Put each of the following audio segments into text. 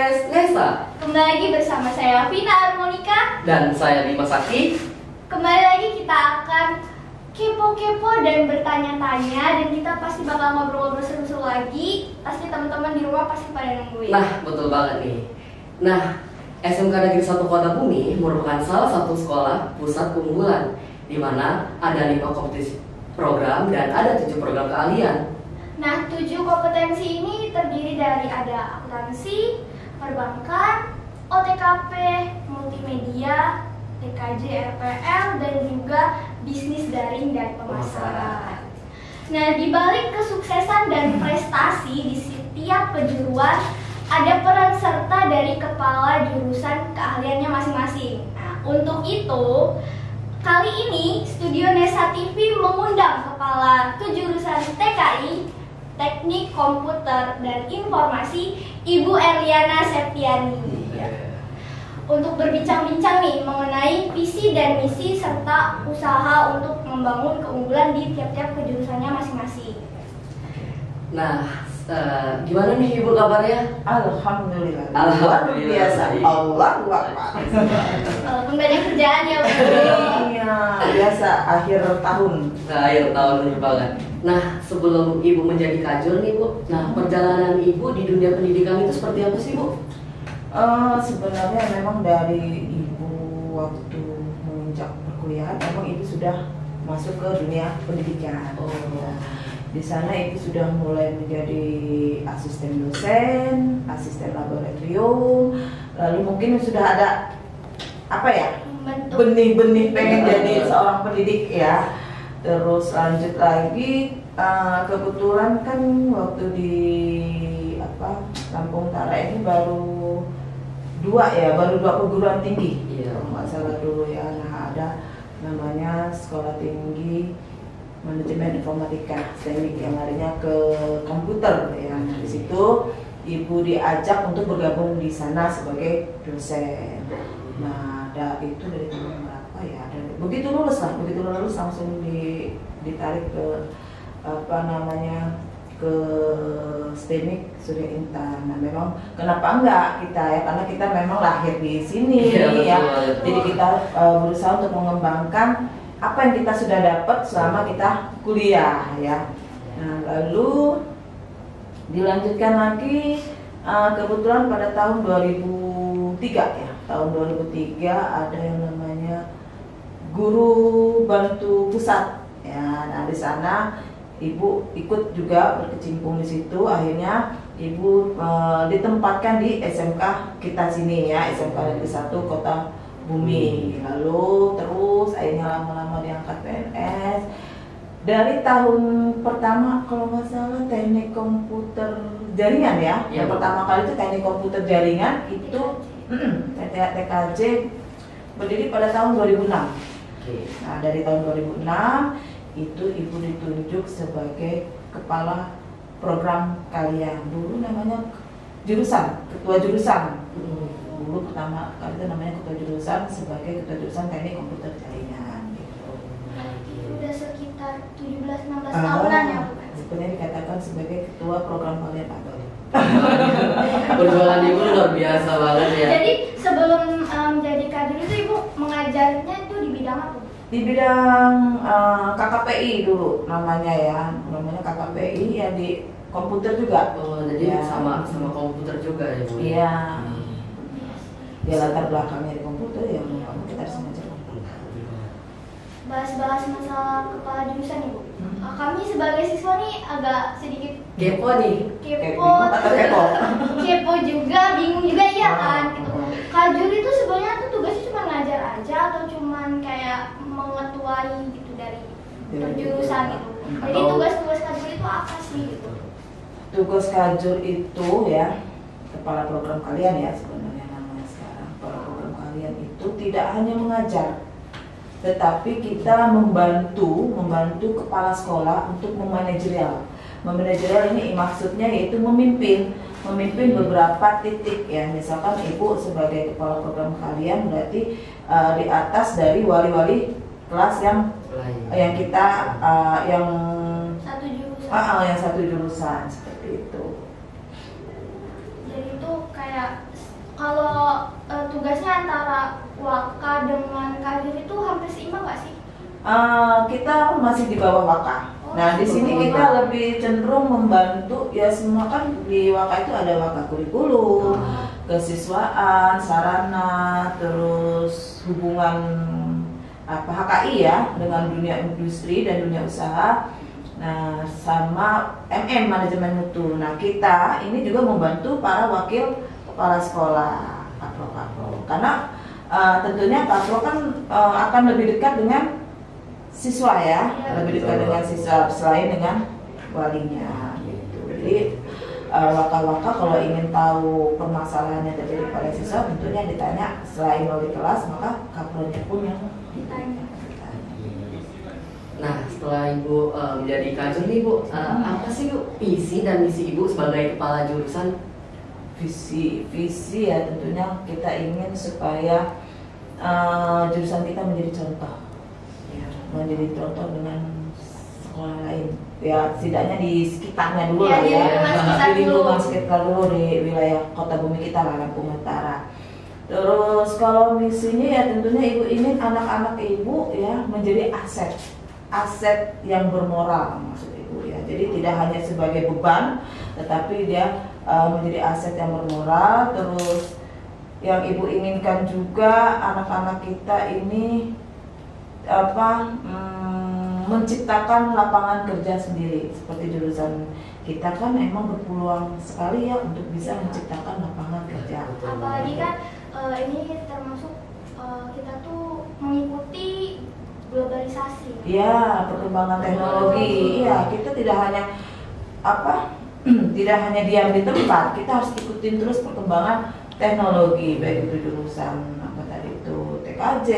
podcast Nesa. Kembali lagi bersama saya Vina Armonika. Dan saya Dimas Sakti. Kembali lagi kita akan kepo-kepo dan bertanya-tanya. Dan kita pasti bakal ngobrol-ngobrol seru-seru lagi. Pasti teman-teman di rumah pasti pada nungguin. Nah, betul banget nih. Nah, SMK Negeri 1 Kota Bumi merupakan salah satu sekolah pusat keunggulan di mana ada 5 kompetisi program dan ada 7 program keahlian. Nah, 7 kompetensi ini terdiri dari ada akuntansi, perbankan, OTKP, multimedia, TKJ, RPL, dan juga bisnis daring dan pemasaran. Nah, di balik kesuksesan dan prestasi di setiap kejuruan, ada peran serta dari kepala jurusan keahliannya masing-masing. Nah, untuk itu, kali ini Studio Nesa TV mengundang kepala kejurusan TKI, Teknik Komputer dan Informasi, Ibu Erliana Septiani. Untuk berbincang-bincang nih mengenai visi dan misi serta usaha untuk membangun keunggulan di tiap-tiap kejurusannya masing-masing. Nah, gimana nih Ibu kabarnya? Alhamdulillah. Alhamdulillah. Luar biasa. Allahu Akbar. Walaupun banyak kerjaan ya Bu. Iya, biasa akhir tahun. Nah, akhir tahun bener banget. Nah, sebelum Ibu menjadi kajur nih Bu, nah perjalanan Ibu di dunia pendidikan itu seperti apa sih Bu? Sebenarnya memang dari ibu waktu menginjak perkuliahan, memang ibu sudah masuk ke dunia pendidikan. Ya. Di sana ibu sudah mulai menjadi asisten dosen, asisten laboratorium, lalu mungkin sudah ada apa ya, benih-benih pengen jadi seorang pendidik ya. Terus lanjut lagi, kebetulan kan waktu di Lampung Utara ini baru dua perguruan tinggi. Iya. Kalau nggak salah dulu ya. Nah, ada namanya Sekolah Tinggi Manajemen Informatika teknik yang larinya ke komputer ya. Nah, di situ ibu diajak untuk bergabung di sana sebagai dosen. Nah, itu dari tahun berapa ya? Begitu lulus langsung ditarik ke ke STEMIK Surya Intan. Nah, memang kenapa enggak kita ya, karena kita memang lahir di sini ya. Jadi kita berusaha untuk mengembangkan apa yang kita sudah dapat selama kita kuliah ya. Nah, lalu dilanjutkan lagi, kebetulan pada tahun 2003 ya. Tahun 2003 ada yang namanya Guru Bantu Pusat ya. Nah, di sana ibu ikut juga berkecimpung di situ. Akhirnya ibu ditempatkan di SMK kita sini ya, SMK Negeri 1 Kota Bumi. Lalu terus akhirnya lama-lama diangkat PNS. Dari tahun pertama kalau nggak salah teknik komputer jaringan ya. Yang pertama kali itu teknik komputer jaringan itu TKJ berdiri pada tahun 2006. Nah, dari tahun 2006 itu ibu ditunjuk sebagai kepala program kalian. Dulu namanya ketua jurusan. Dulu pertama kali itu namanya ketua jurusan sebagai ketua jurusan teknik komputer jaringan gitu. Udah sekitar 17-16 tahunan ya Bu. Sebenarnya dikatakan sebagai ketua program kalian atau Perjuangan Ibu luar biasa banget ya. Jadi sebelum jadi kader itu Ibu mengajarnya itu di bidang apa? Di bidang KKPI dulu namanya ya, namanya KKPI ya, di komputer juga. Oh, jadi ya. sama komputer juga ya Bu? Iya. Dia latar belakangnya di komputer ya, kita harus mengajar komputer. Bahas-bahas masalah kepala jurusan Ibu. Kami sebagai siswa nih agak sedikit Kepo nih. kepo juga, bingung juga ya kan gitu. Kajur itu sebenarnya tuh tugasnya cuma ngajar aja atau cuman kayak mengetuai gitu dari jurusan itu. Jadi tugas-tugas kajur itu apa sih gitu? Tugas kajur itu ya, kepala program kalian ya sebenarnya namanya sekarang. Kepala program kalian itu tidak hanya mengajar, tetapi kita membantu kepala sekolah untuk memanajerial. Memanajerial ini maksudnya yaitu memimpin beberapa titik ya. Misalkan ibu sebagai kepala program kalian berarti di atas dari wali-wali kelas yang kita yang satu jurusan yang satu jurusan seperti itu. jadi itu kayak Kalau tugasnya antara Waka dengan Kadir itu hampir seimbang nggak sih? Kita masih di bawah Waka. Nah, di sini kita lebih cenderung membantu ya, semua kan di Waka itu ada Waka kurikulum, kesiswaan, sarana, terus hubungan HKI ya dengan dunia industri dan dunia usaha. Nah, sama manajemen mutu. Nah, kita ini juga membantu para wakil kepala sekolah, kapro. Karena tentunya kapro kan akan lebih dekat dengan siswa ya, lebih dekat dengan siswa selain dengan walinya gitu. Jadi waka-waka kalau ingin tahu permasalahannya terjadi pada siswa, tentunya ditanya selain wali kelas, maka kapronya pun yang ditanya. Nah, setelah Ibu menjadi kajur nih Bu, apa sih Bu visi dan misi Ibu sebagai kepala jurusan? Visi ya, tentunya kita ingin supaya jurusan kita menjadi contoh, ya, menjadi contoh dengan sekolah lain. Ya, setidaknya di sekitarnya dulu lah ya, di lingkungan sekitar dulu di wilayah Kota Bumi kita lah, Lampung Utara. Terus kalau misinya ya tentunya Ibu ingin anak-anak Ibu ya menjadi aset yang bermoral, maksud Ibu ya. Jadi tidak hanya sebagai beban, tetapi dia menjadi aset yang bermoral. Terus yang Ibu inginkan juga anak-anak kita ini menciptakan lapangan kerja sendiri. Seperti jurusan kita kan emang berpeluang sekali ya untuk bisa menciptakan lapangan kerja. Apalagi kan ini termasuk kita tuh mengikuti globalisasi. Iya, perkembangan teknologi. Iya, kita tidak hanya tidak hanya diam di tempat, kita harus ikutin terus perkembangan teknologi, baik itu jurusan apa tadi itu TKJ,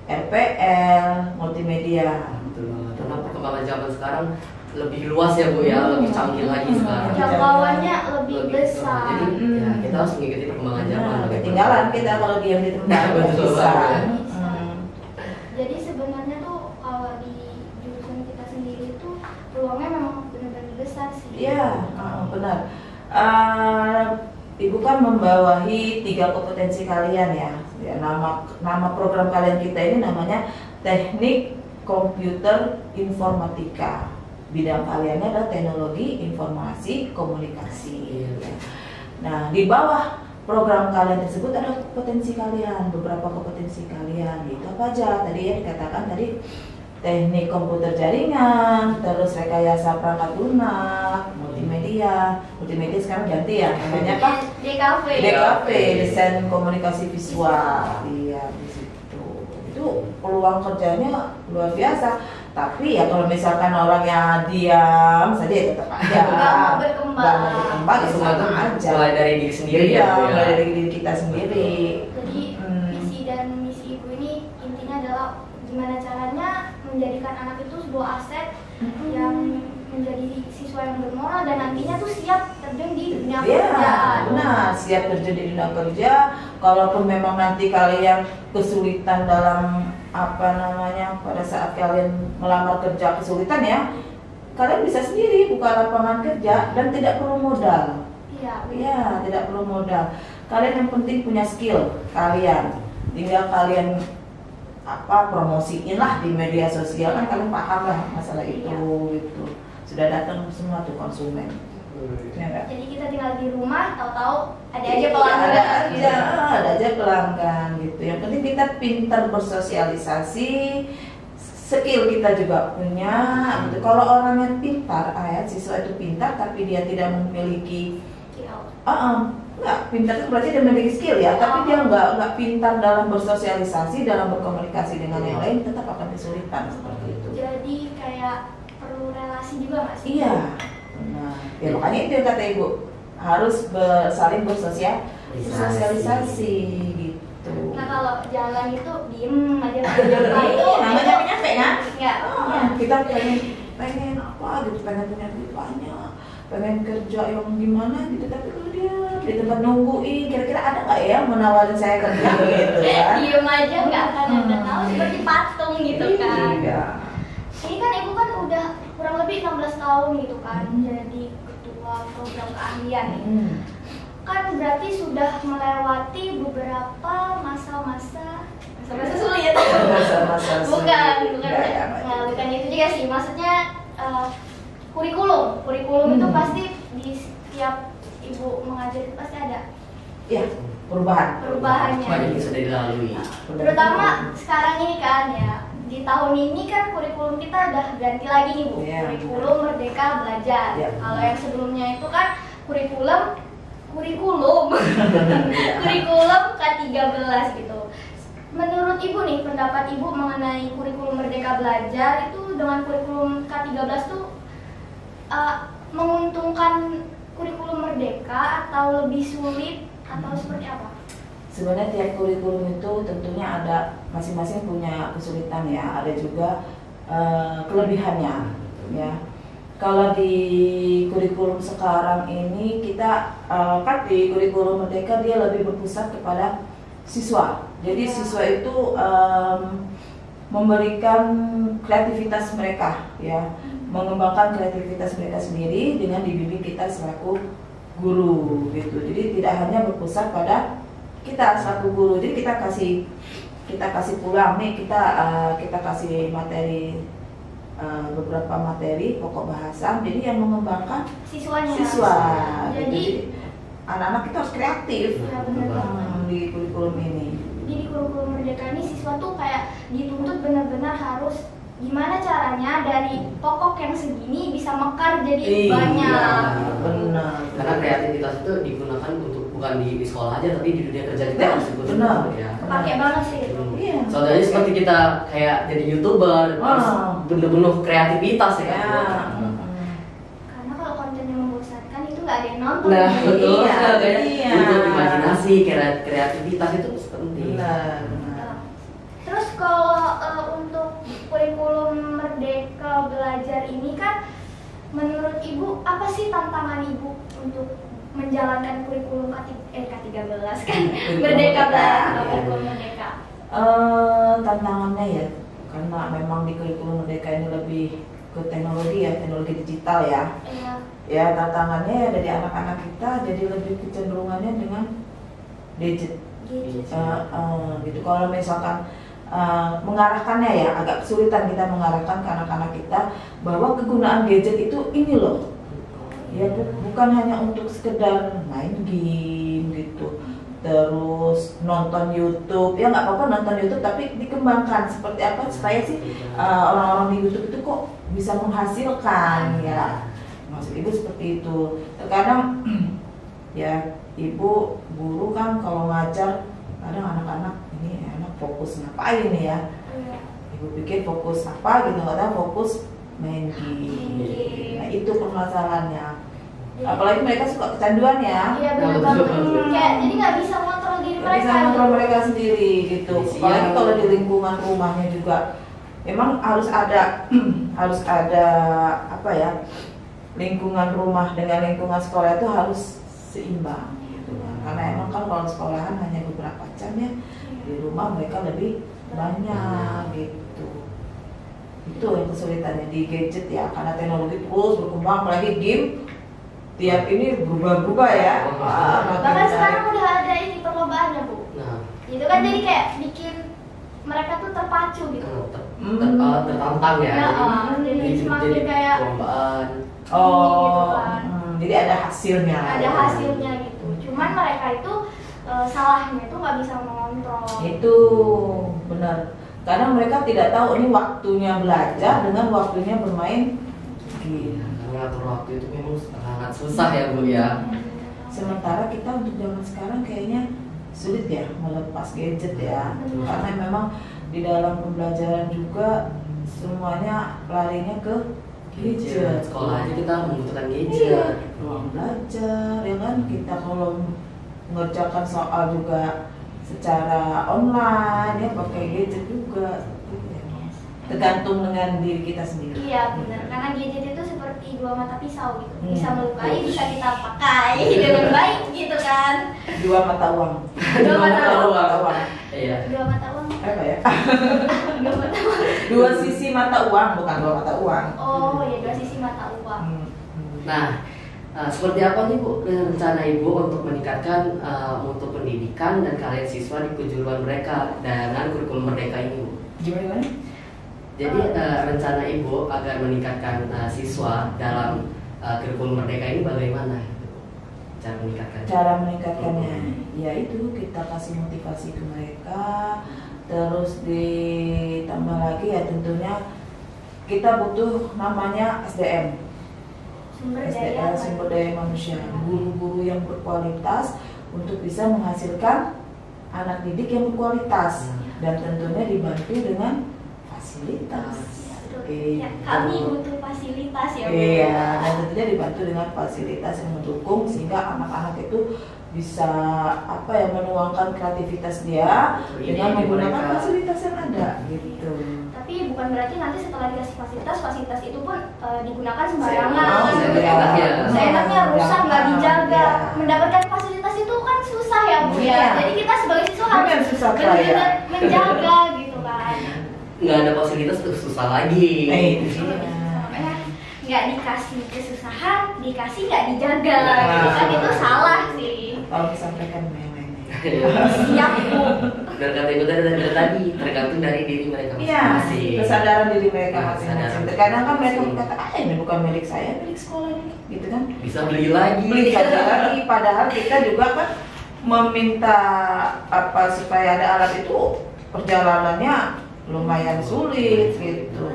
RPL, multimedia. Betul banget. Karena perkembangan zaman sekarang lebih luas ya Bu ya, lebih canggih lagi sekarang. Jangkauannya lebih besar. Jadi ya kita harus mengikuti perkembangan zaman. Ketinggalan kita kalau diam di tempat. Betul bisa. Jadi sebenarnya tuh kalau di jurusan kita sendiri itu peluangnya memang benar-benar besar sih. Iya, benar. Ibu kan membawahi 3 kompetensi kalian ya. Nama program kalian kita ini namanya Teknik Komputer Informatika. Bidang kaliannya adalah Teknologi Informasi Komunikasi. Nah, di bawah program kalian tersebut ada kompetensi kalian, beberapa kompetensi kalian. Itu apa aja? Tadi ya dikatakan tadi teknik komputer jaringan, terus rekayasa perangkat lunak, multimedia sekarang ganti ya, namanya apa? DKV, desain komunikasi visual. Iya, di situ. Itu peluang kerjanya luar biasa. Tapi ya kalau misalkan orangnya diam saja ya tetap aja. Nggak mau berkembang. Ya sama aja. Mulai dari diri sendiri ya. ya. Mulai dari diri kita sendiri. Jadi visi dan misi Ibu ini intinya adalah gimana caranya menjadikan anak itu sebuah aset yang menjadi siswa yang bermoral dan nantinya tuh siap terjun di dunia kerja. Nah, siap terjun di dunia kerja. Kalaupun memang nanti kalian kesulitan dalam pada saat kalian melamar kerja kesulitan ya, kalian bisa sendiri buka lapangan kerja dan tidak perlu modal. Iya, tidak perlu modal. Kalian yang penting punya skill kalian. Tinggal kalian promosiin lah di media sosial, kan kalian paham lah masalah itu gitu. Sudah datang semua tuh konsumen. Ya, jadi kita tinggal di rumah, tahu-tahu ada aja pelanggan. Ada aja pelanggan gitu. Yang penting kita pintar bersosialisasi, skill kita juga punya. Gitu. Kalau orangnya pintar, siswa itu pintar tapi dia tidak memiliki nggak pintar itu berarti dia memiliki skill ya, tapi dia nggak pintar dalam bersosialisasi, dalam berkomunikasi dengan yang lain, tetap akan kesulitan seperti itu. Jadi kayak perlu relasi juga nggak sih? Iya, benar. Ya makanya itu kata Ibu, harus saling bersosialisasi gitu. Nah kalau jalan itu diem aja itu namanya nyampe kan? Nggak. Kita pengen apa gitu, pengen punya duit banyak, pengen kerja yang gimana gitu, tapi kalau dia di tempat nungguin, kira-kira ada nggak ya menawarin saya kerja gitu kan? Diem aja nggak akan ada tahu, seperti patung gitu kan? Iya. Ini kan Ibu kan udah kurang lebih 16 tahun gitu kan, jadi ketua program keahlian. kan berarti sudah melewati beberapa masa-masa sulit. Masa-masa bukan sulit. Ya, nah, bukan itu juga sih, maksudnya kurikulum itu pasti di setiap ibu mengajar itu pasti ada ya perubahannya. Banyak yang sudah dilalui. Terutama sekarang ini kan ya, di tahun ini kan kurikulum kita udah ganti lagi nih Bu. Iya. Kurikulum Merdeka Belajar. Iya. Kalau yang sebelumnya itu kan kurikulum K13 gitu. Menurut Ibu nih, pendapat Ibu mengenai kurikulum Merdeka Belajar itu dengan kurikulum K13 tuh menguntungkan kurikulum Merdeka atau lebih sulit atau seperti apa? Sebenarnya tiap kurikulum itu tentunya ada masing-masing punya kesulitan ya, ada juga kelebihannya ya. Kalau di kurikulum sekarang ini kita kan di kurikulum Merdeka dia lebih berpusat kepada siswa. Jadi siswa itu memberikan kreativitas mereka ya, mengembangkan kreativitas mereka sendiri dengan dibimbing kita selaku guru gitu. Jadi tidak hanya berpusat pada kita selaku guru. Jadi kita kasih pulang nih, kita kasih materi beberapa materi pokok bahasan. Jadi yang mengembangkan siswa. Jadi anak-anak kita harus kreatif Ya, benar banget. di kurikulum ini. Jadi di kurikulum Merdeka ini siswa tuh kayak dituntut benar-benar harus gimana caranya dari pokok yang segini bisa mekar jadi banyak. Benar. Karena kreativitas itu digunakan untuk bukan di sekolah aja tapi di dunia kerja juga Ya, harus digunakan, benar. ya. Pakai banget sih itu. Iya. Soalnya seperti kita kayak jadi YouTuber, harus bener-bener kreativitas ya. Ya. Karena kalau kontennya membosankan itu nggak ada yang nonton. Nah, betul. Iya. Untuk imajinasi, kreativitas itu penting. Benar. Terus kalau untuk kurikulum Merdeka Belajar ini kan, menurut Ibu apa sih tantangan Ibu untuk menjalankan kurikulum K13 kan? Merdeka Belajar, kurikulum Merdeka. Tantangannya ya, karena memang di kurikulum Merdeka ini lebih ke teknologi ya, teknologi digital ya. Iya. Ya tantangannya ya dari anak-anak kita jadi lebih kecenderungannya dengan gadget. Gitu. Gitu. Kalau misalkan mengarahkannya ya agak kesulitan kita mengarahkan ke anak-anak kita bahwa kegunaan gadget itu ini loh ya, bukan hanya untuk sekedar main game gitu, terus nonton YouTube ya, nggak apa-apa nonton YouTube tapi dikembangkan seperti apa supaya sih orang-orang di YouTube itu kok bisa menghasilkan ya, maksud ibu seperti itu. Terkadang ya ibu guru kan kalau ngajar kadang anak-anak ini anak fokus ngapain nih ya, ibu pikir fokus apa gitu, nggak tahu fokus main game. Nah itu permasalahannya, apalagi mereka suka kecanduan ya. Iya benar banget. Kayak jadi nggak bisa kontrol diri Nggak mereka. bisa kontrol mereka sendiri gitu. Apalagi kalau di lingkungan rumahnya juga memang harus ada harus ada apa ya, lingkungan rumah dengan lingkungan sekolah itu harus seimbang gitu kan. Karena emang kan kalau sekolahan hanya beberapa jam ya, di rumah mereka lebih banyak gitu. Itu yang kesulitannya di gadget ya, karena teknologi terus berkembang, apalagi game tiap ini berubah-ubah ya. Bahkan sekarang udah ada ini perlombaannya Bu. Nah, Itu kan jadi kayak bikin mereka tuh terpacu gitu. tertantang ya. Jadi semakin kayak perlombaan. gitu kan. Jadi ada hasilnya. Ada hasilnya gitu. Cuman mereka itu salahnya itu nggak bisa mengontrol. Itu benar. Karena mereka tidak tahu ini waktunya belajar dengan waktunya bermain game. Mengatur waktu itu memang sangat susah ya Bu ya. Sementara kita untuk zaman sekarang kayaknya sulit ya melepas gadget ya. Karena memang di dalam pembelajaran juga semuanya larinya ke gadget. Sekolah aja kita membutuhkan Iya, gadget. ruang belajar ya kan, kita kalau mengerjakan soal juga secara online ya pakai gadget juga. Tergantung dengan diri kita sendiri. Iya benar, karena gadget itu seperti dua mata pisau gitu, bisa melukai, Betul. bisa kita pakai dengan baik gitu kan. Dua mata uang. Dua mata uang. Iya. Dua mata uang. Apa ya? Dua mata uang. Dua sisi mata uang, bukan dua mata uang. Oh ya, dua sisi mata uang. Nah, Seperti apa nih Bu rencana Ibu untuk meningkatkan mutu pendidikan dan karya siswa di kejuruan mereka dengan kurikulum merdeka ini Bu? Gimana? Jadi rencana Ibu agar meningkatkan siswa dalam kurikulum merdeka ini bagaimana? Cara meningkatkan? Cara meningkatkannya, yaitu kita kasih motivasi ke mereka, terus ditambah lagi ya tentunya kita butuh namanya SDM, sumber daya manusia, guru-guru yang berkualitas untuk bisa menghasilkan anak didik yang berkualitas dan tentunya dibantu dengan fasilitas. Ya, kami butuh fasilitas ya Bu. Iya, dan tentunya dibantu dengan fasilitas yang mendukung sehingga anak-anak itu bisa menuangkan kreativitas dia dengan menggunakan fasilitas yang ada gitu. Tapi bukan berarti nanti setelah dikasih fasilitas itu pun digunakan sembarangan. Seenaknya rusak, nggak dijaga. Mendapatkan fasilitas itu kan susah ya Bu ya. Jadi kita sebagai siswa harus benar-benar menjaga gitu kan. Nggak ada fasilitas tuh susah lagi. Makanya nggak dikasih kesusahan, dikasih nggak dijaga. Kan itu salah sih. Tolong sampaikan memang. Siap Bu. Dan kata Ibu tadi tergantung dari diri mereka Iya, masing-masing. kesadaran diri mereka masing-masing. Kesadaran. Terkadang kan mereka berkata, ini bukan milik saya, milik sekolah ini, gitu kan? Bisa beli lagi. Beli saja lagi, padahal kita juga kan meminta supaya ada alat itu perjalanannya lumayan sulit gitu.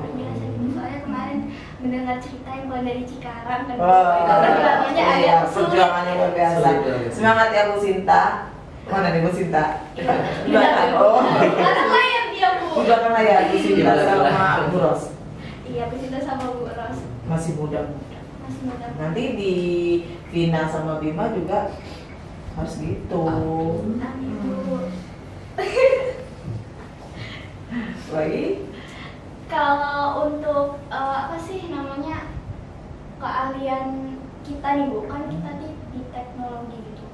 Soalnya kemarin mendengar cerita yang pulang dari Cikarang kan. Perjuangannya agak sulit. perjuangannya luar biasa. Semangat ya Bu Sinta. Mana nih Bu Sinta? Oh, Belakang layar dia Bu. di belakang layar Bu Sinta sama Bu Ros. Iya Bu Sinta sama Bu Ros. Masih muda. Masih muda. Nanti di Vina sama Bima juga harus gitu. Amin Bu. Lagi? Kalau untuk apa sih namanya keahlian kita nih Bu, kan kita di teknologi gitu.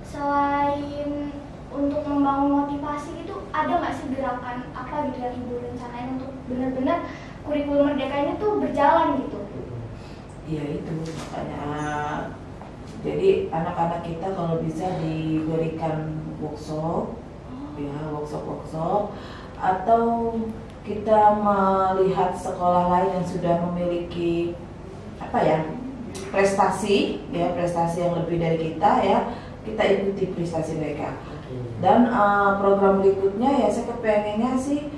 Selain untuk membangun motivasi gitu, ada nggak sih gerakan apa gitu yang Ibu rencanain untuk benar-benar kurikulum merdeka ini tuh berjalan gitu? Iya itu makanya. Jadi anak-anak kita kalau bisa diberikan workshop, workshop atau kita melihat sekolah lain yang sudah memiliki prestasi yang lebih dari kita ya, kita ikuti prestasi mereka. Dan program berikutnya ya saya kepengennya sih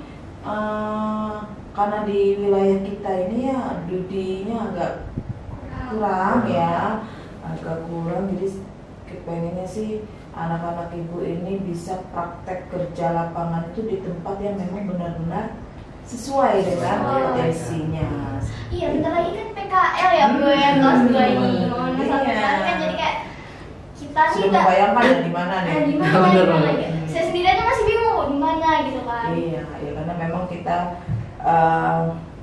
karena di wilayah kita ini ya dudinya agak kurang ya, jadi kepengennya sih anak-anak ibu ini bisa praktek kerja lapangan itu di tempat yang memang benar-benar sesuai dengan potensinya. Iya, bentar lagi kan PKL ya Bu ya, kelas 2 ini. Kan jadi kayak kita nih sudah membayangkan ya di mana nih? Di mana? Saya sendiri aja masih bingung Bu, di mana gitu kan. Iya, ya karena memang kita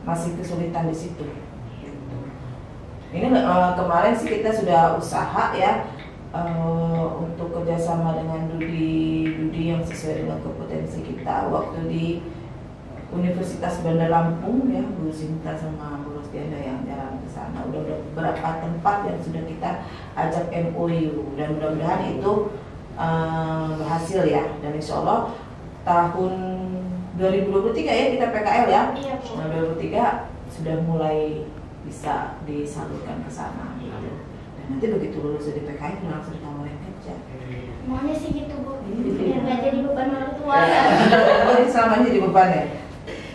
masih kesulitan di situ. Ini kemarin sih kita sudah usaha ya untuk kerjasama dengan Dudi yang sesuai dengan kompetensi kita waktu di Universitas Bandar Lampung ya, Bu Sinta sama Bu Rostiana yang jalan ke sana. Udah beberapa tempat yang sudah kita ajak MOU dan mudah-mudahan itu berhasil ya. Dan insya Allah tahun 2023 ya kita PKL ya. Iya Bu. Nah 2023 sudah mulai bisa disalurkan ke sana gitu. Dan nanti begitu lulus dari PKL langsung ditawarin kerja. Maunya sih gitu Bu, biar nggak jadi beban orang tua. Jadi selama ini jadi beban ya?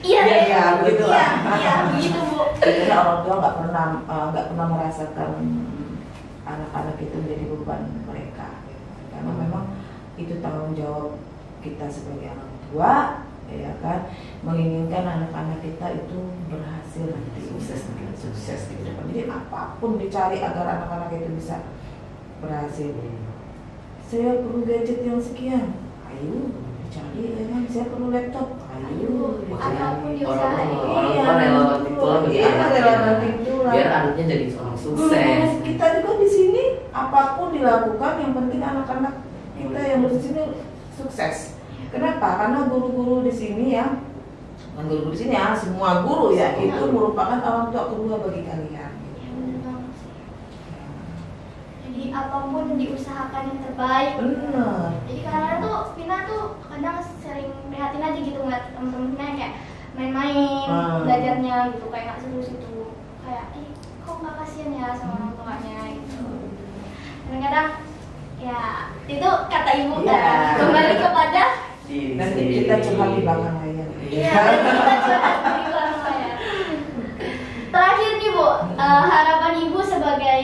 Iya, begitu lah. Iya, begitu Bu. Karena orang tua nggak pernah merasakan anak-anak itu menjadi beban mereka. Karena memang itu tanggung jawab kita sebagai orang tua, ya kan, menginginkan anak-anak kita itu berhasil nanti sukses di depan. Jadi apapun dicari agar anak-anak itu bisa berhasil. Saya perlu gadget yang sekian, ayo dicari ya kan. Saya perlu laptop, ayo Apapun dicari. Orang-orang rela banting tulang biar anaknya jadi seorang sukses. Kita juga di sini apapun dilakukan yang penting anak-anak kita yang di sini sukses. Kenapa? Karena guru-guru di sini ya, bukan guru-guru di sini ya, semua guru ya itu merupakan orang tua kedua bagi kalian. apapun diusahakan yang terbaik. Bener. Jadi kadang-kadang tuh Vina tuh kadang sering prihatin aja gitu ngeliat temen-temennya kayak main-main belajarnya gitu, kayak nggak seru situ, kayak kok nggak kasihan ya sama orang tuanya gitu. Kadang-kadang ya itu kata ibu kan, kembali kepada Nanti kita curhat di belakang layar. iya, kita curhat di belakang layar. Terakhir nih Bu, harapan Ibu sebagai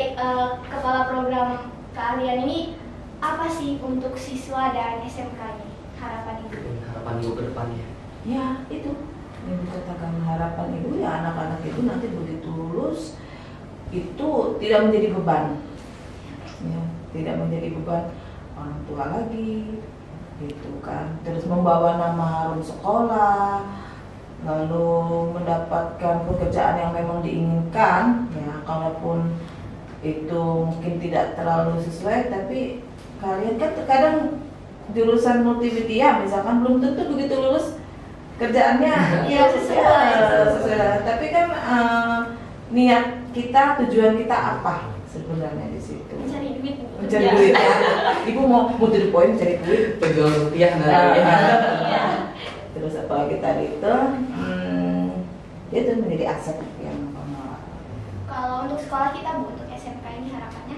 kepala program keahlian ini apa sih untuk siswa dan SMK ini? Harapan Ibu? Harapan Ibu ke depannya? Ya itu yang dikatakan harapan ibu ya, anak-anak itu nanti begitu lulus itu tidak menjadi beban, ya, tidak menjadi beban orang tua lagi, gitu kan. Terus membawa nama harum sekolah, lalu mendapatkan pekerjaan yang memang diinginkan, ya, kalaupun itu mungkin tidak terlalu sesuai, tapi kalian kan terkadang jurusan multimedia misalkan belum tentu begitu lulus kerjaannya ya sesuai. Tapi kan niat kita, tujuan kita apa sebenarnya di situ? Mencari duit. Mencari duit ya. Ibu mau to the point, mencari duit, Pejuang rupiah Terus apalagi tadi itu itu menjadi aset yang Kalau untuk sekolah kita Bu, untuk SMK ini harapannya?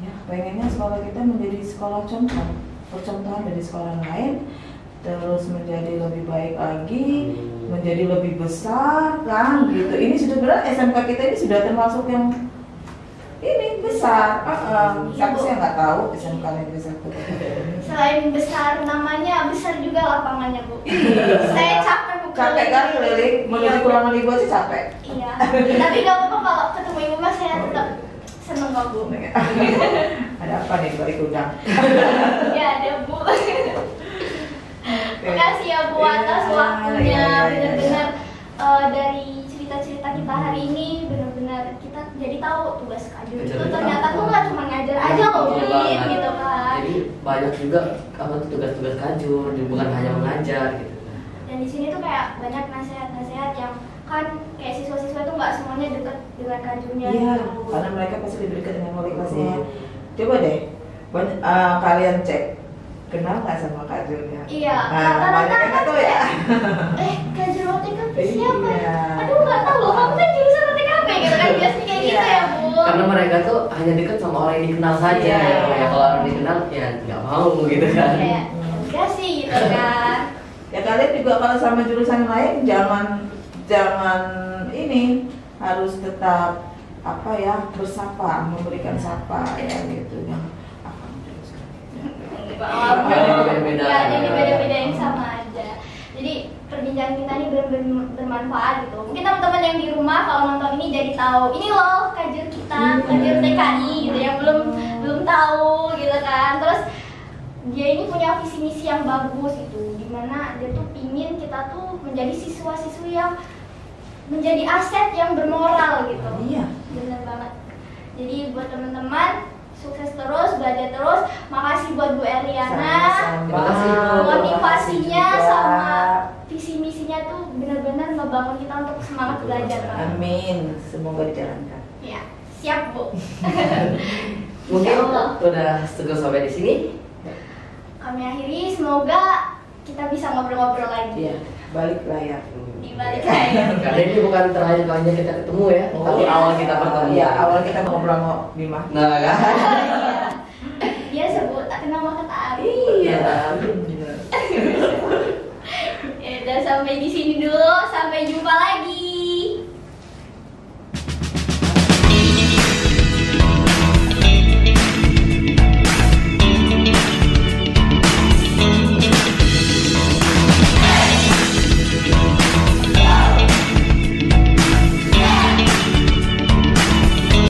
ya, pengennya sekolah kita menjadi sekolah contoh, percontohan dari sekolah lain, terus menjadi lebih baik lagi, menjadi lebih besar kan gitu. Ini sudah berat, SMK kita ini sudah termasuk yang ini besar. Siapa sih yang nggak tahu SMK Negeri 1? Selain besar namanya, besar juga lapangannya Bu. Saya capek Bu. Capek kan keliling, menuju pulang ribu aja capek. Iya. Tapi nggak apa-apa kalau ketemu Ibu Mas, saya tetap seneng kok Bu. Ada apa nih di balik udang? Ya ada Bu. Makasih ya Bu atas waktunya, benar-benar dari cerita-cerita kita hari ini benar-benar kita jadi tahu tugas Kajur itu ternyata tuh nggak cuma ngajar aja loh Bu, gitu kan. Jadi banyak juga tugas-tugas Kajur, bukan hanya mengajar gitu. Dan di sini tuh kayak banyak nasihat-nasihat yang kan kayak siswa-siswa tuh nggak semuanya dekat dengan Kajurnya. Iya, gitu. karena mereka pasti diberikan dengan wali kelasnya. Coba deh, kalian cek. Kenal nggak sama Kajurnya? Iya, banyak yang nggak tahu ya. Kajur OTKP siapa? Iya. Aduh nggak tahu loh, kamu kan jurusan OTKP gitu kan, biasanya kayak gitu ya Bu. Karena mereka tuh hanya dekat sama orang yang dikenal saja. Iya. Ya kalau orang dikenal ya nggak mau gitu kan. Kayak enggak sih gitu kan. Ya kalian juga kalau sama jurusan lain jangan ini, harus tetap apa ya, bersapa, memberikan sapa ya gitu yang Beda-beda. Ya, jadi beda-bedain sama aja. Jadi perbincangan kita ini benar-benar bermanfaat gitu. Mungkin teman-teman yang di rumah kalau nonton ini jadi tahu, ini loh Kajur kita, Kajur TKI gitu yang belum tahu gitu kan. Terus dia ini punya visi misi yang bagus gitu, dimana dia tuh pingin kita tuh menjadi siswa-siswi yang menjadi aset yang bermoral gitu. Iya. Benar banget. Jadi buat teman-teman sukses terus, belajar terus. Makasih buat Bu Eliana. Terima kasih, Bu. Motivasinya Terima kasih juga. sama visi misinya tuh benar-benar ngebangun kita untuk semangat belajar. Amin, semoga dijalankan. Ya, siap Bu. Mungkin Insyaallah. udah cukup sampai di sini. Kami akhiri, semoga kita bisa ngobrol-ngobrol lagi Iya, balik layar. di balik layar. Karena ini bukan terakhir kalinya kita ketemu ya, tapi awal kita bertemu. Iya, awal kita ngobrol Bima. Nah kan? Dia sebut kenal maka tak Iya. Ya, dan sampai di sini dulu, sampai jumpa lagi.